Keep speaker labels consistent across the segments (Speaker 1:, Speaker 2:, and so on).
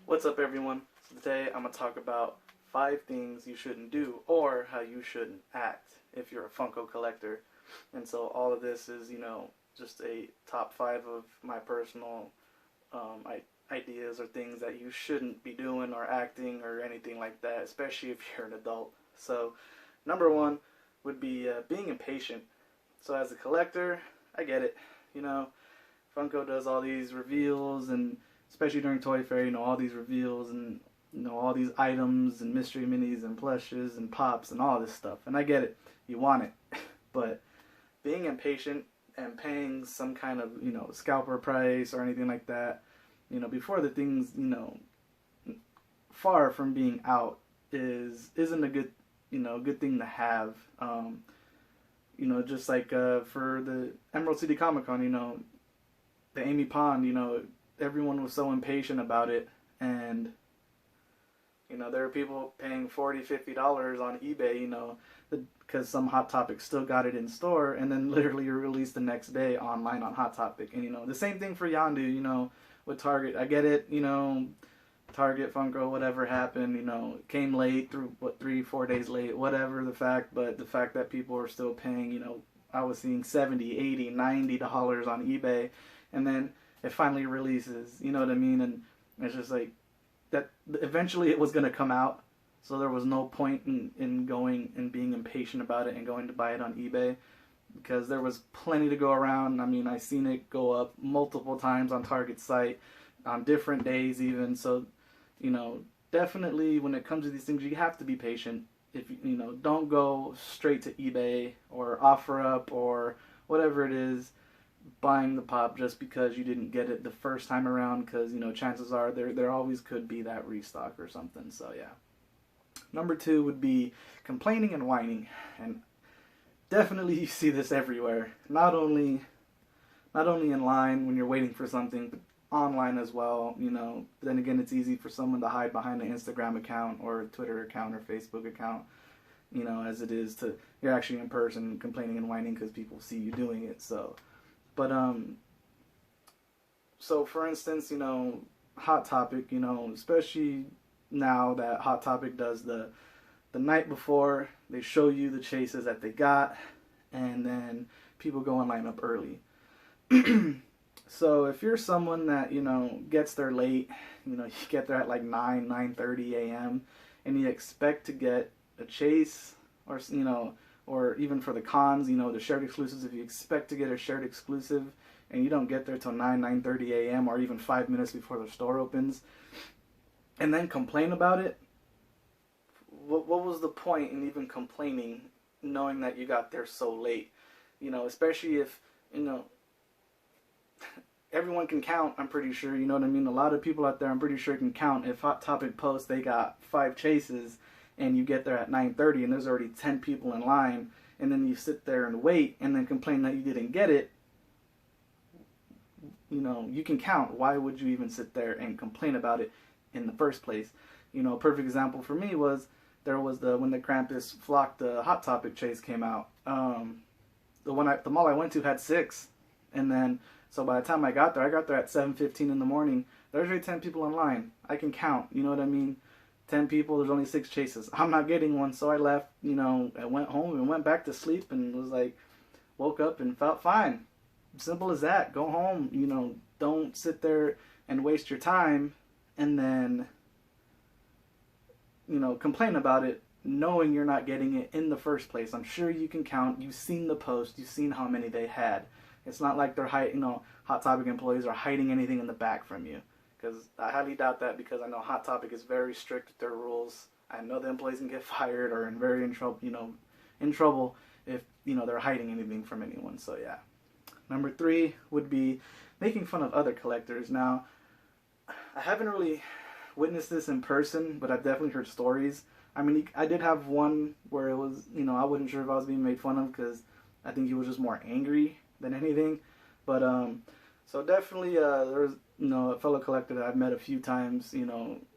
Speaker 1: What's up, everyone? So today I'm going to talk about 5 things you shouldn't do or how you shouldn't act if you're a Funko collector. And so all of this is, just a top 5 of my personal ideas or things that you shouldn't be doing or acting or anything like that, especially if you're an adult. So number 1 would be being impatient. So as a collector, I get it. Funko does all these reveals, and especially during Toy Fair, all these reveals and, all these items and mystery minis and plushes and pops and all this stuff. And I get it. You want it. But being impatient and paying some kind of, scalper price or anything like that, before the things, far from being out isn't a good, good thing to have. Just like for the Emerald City Comic Con, the Amy Pond, everyone was so impatient about it, and there are people paying $40, $50 on eBay, because some Hot Topic still got it in store, and then literally released the next day online on Hot Topic. And the same thing for Yondu, with Target. I get it, Target, Funko, whatever happened, came late, through 3-4 days late, whatever the fact, but the fact that people are still paying, I was seeing $70, $80, $90 on eBay, and then it finally releases, you know what I mean? And it's just like that. Eventually, it was going to come out, so there was no point in going and being impatient about it and going to buy it on eBay, because there was plenty to go around. I mean, I seen it go up multiple times on Target's site on different days, even. So, definitely when it comes to these things, you have to be patient. If don't go straight to eBay or OfferUp or whatever it is, buying the pop just because you didn't get it the first time around, because chances are there always could be that restock or something. So yeah. Number 2 would be complaining and whining, and definitely you see this everywhere. Not only in line when you're waiting for something, but online as well. Then again, it's easy for someone to hide behind an Instagram account or a Twitter account or Facebook account, as it is to you're actually in person complaining and whining because people see you doing it. But so for instance, Hot Topic, especially now that Hot Topic does the night before, they show you the chases that they got, and then people go and line up early. So if you're someone that, gets there late, you get there at like 9:30 a.m. and you expect to get a chase, or even for the cons, the shared exclusives, if you expect to get a shared exclusive and you don't get there till 9:30 a.m. or even 5 minutes before the store opens, and then complain about it, what was the point in even complaining, knowing that you got there so late? Especially if, everyone can count, I'm pretty sure, you know what I mean? A lot of people out there, I'm pretty sure, can count. If Hot Topic posts they got 5 chases, and you get there at 9:30 and there's already 10 people in line, and then you sit there and wait and then complain that you didn't get it, you can count. Why would you even sit there and complain about it in the first place? A perfect example for me was when the Krampus flocked the Hot Topic chase came out. The mall I went to had 6, and then so by the time I got there at 7:15 in the morning. There's already 10 people in line. I can count. You know what I mean? 10 people, there's only 6 chases. I'm not getting one, so I left, I went home and went back to sleep and was like, woke up and felt fine. Simple as that. Go home, don't sit there and waste your time and then, complain about it knowing you're not getting it in the first place. I'm sure you can count. You've seen the post. You've seen how many they had. It's not like they're Hot Topic employees are hiding anything in the back from you. Because I highly doubt that, because I know Hot Topic is very strict with their rules. I know the employees can get fired or in trouble if, they're hiding anything from anyone. So yeah. Number 3 would be making fun of other collectors. Now, I haven't really witnessed this in person, but I've definitely heard stories. I mean, I did have one where it was, I wasn't sure if I was being made fun of, because I think he was just more angry than anything. But, so definitely, there was, a fellow collector that I've met a few times,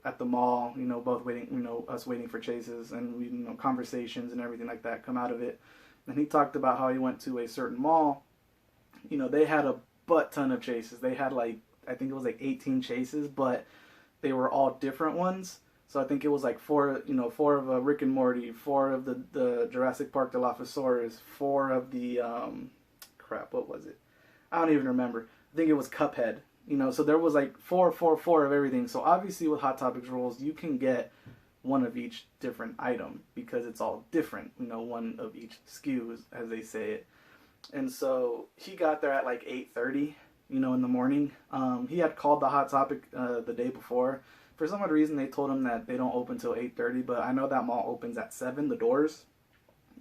Speaker 1: at the mall, both waiting, us waiting for chases, and we, conversations and everything like that come out of it. And he talked about how he went to a certain mall. They had a butt ton of chases. They had I think it was 18 chases, but they were all different ones. So I think it was like four, four of Rick and Morty, four of the Jurassic Park Dilophosaurus, four of the crap, what was it? I don't even remember. I think it was Cuphead. So there was like four of everything. So obviously with Hot Topics rolls, you can get one of each different item because it's all different. One of each SKU, as they say it. And so he got there at like 8:30, in the morning. He had called the Hot Topic the day before. For some odd reason, they told him that they don't open till 8:30, but I know that mall opens at 7, the doors,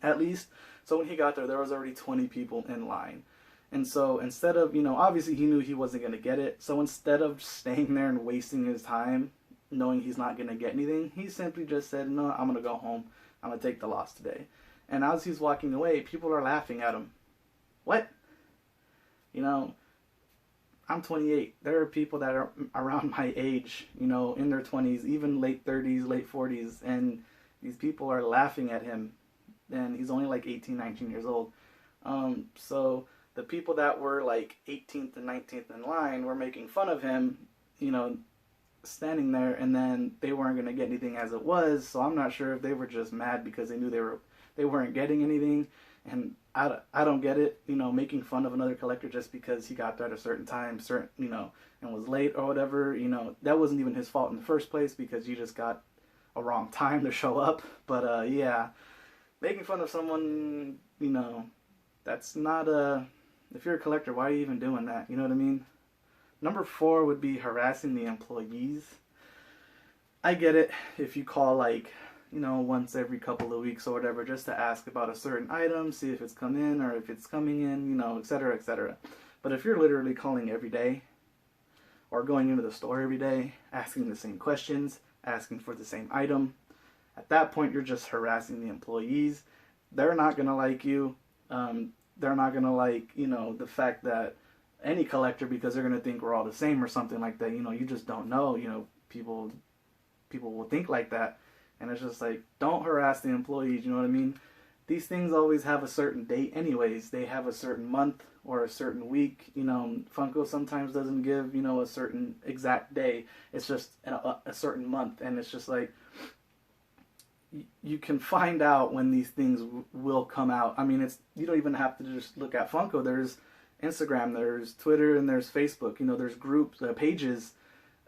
Speaker 1: at least. So when he got there was already 20 people in line. And so instead of, obviously he knew he wasn't going to get it. So instead of staying there and wasting his time, knowing he's not going to get anything, he simply just said, no, I'm going to go home. I'm going to take the loss today. And as he's walking away, people are laughing at him. What? I'm 28. There are people that are around my age, in their 20s, even late 30s, late 40s, and these people are laughing at him. And he's only like 18, 19 years old. So the people that were like 18th and 19th in line were making fun of him, standing there, and then they weren't going to get anything as it was. So I'm not sure if they were just mad because they knew they weren't getting anything. And I don't get it, making fun of another collector just because he got there at a certain time, and was late or whatever. That wasn't even his fault in the first place because you just got a wrong time to show up. But yeah, making fun of someone, that's not if you're a collector, why are you even doing that? You know what I mean? Number 4 would be harassing the employees. I get it if you call like, once every couple of weeks or whatever, just to ask about a certain item, see if it's come in or if it's coming in, etc., etc. But if you're literally calling every day or going into the store every day, asking the same questions, asking for the same item, at that point you're just harassing the employees. They're not going to like you. They're not going to like, the fact that any collector, because they're going to think we're all the same or something like that. You just don't know. People will think like that. And it's just like, don't harass the employees, you know what I mean? These things always have a certain date anyways. They have a certain month or a certain week. Funko sometimes doesn't give, a certain exact day. It's just a certain month. And it's just like, you can find out when these things will come out. I mean, you don't even have to just look at Funko. There's Instagram, there's Twitter, and there's Facebook. There's groups, pages,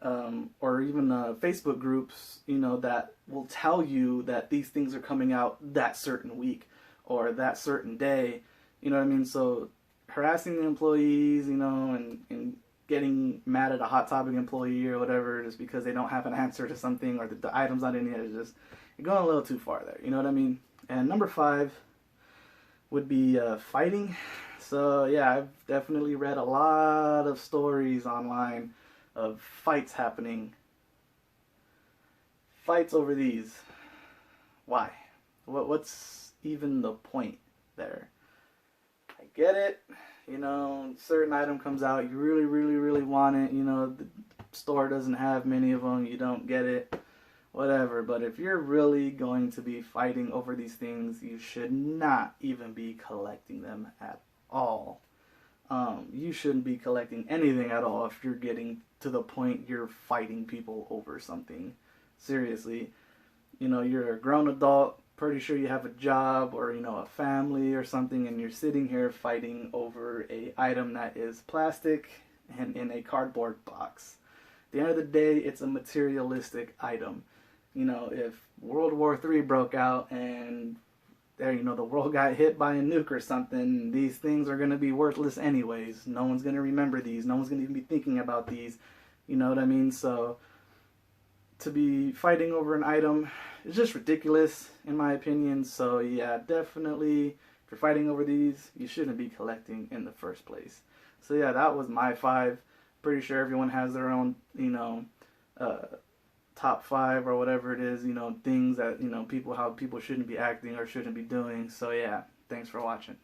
Speaker 1: or even Facebook groups, that will tell you that these things are coming out that certain week or that certain day. You know what I mean? So harassing the employees, and getting mad at a Hot Topic employee or whatever just because they don't have an answer to something or the item's not in it is just, you're going a little too far there. You know what I mean? And number 5 would be fighting. So yeah, I've definitely read a lot of stories online of fights happening. Fights over these. Why? What's even the point there? I get it. Certain item comes out, you really, really, really want it. The store doesn't have many of them, you don't get it. Whatever. But if you're really going to be fighting over these things, you should not even be collecting them at all. You shouldn't be collecting anything at all if you're getting to the point you're fighting people over something. Seriously. You're a grown adult, pretty sure you have a job or, a family or something, and you're sitting here fighting over a item that is plastic and in a cardboard box. At the end of the day, it's a materialistic item. If World War III broke out and the world got hit by a nuke or something, these things are going to be worthless anyways. No one's going to remember these. No one's going to even be thinking about these. You know what I mean? So to be fighting over an item is just ridiculous, in my opinion. So yeah, definitely, if you're fighting over these, you shouldn't be collecting in the first place. So yeah, that was my 5. Pretty sure everyone has their own, top 5 or whatever it is, things that, how people shouldn't be acting or shouldn't be doing. So yeah, thanks for watching.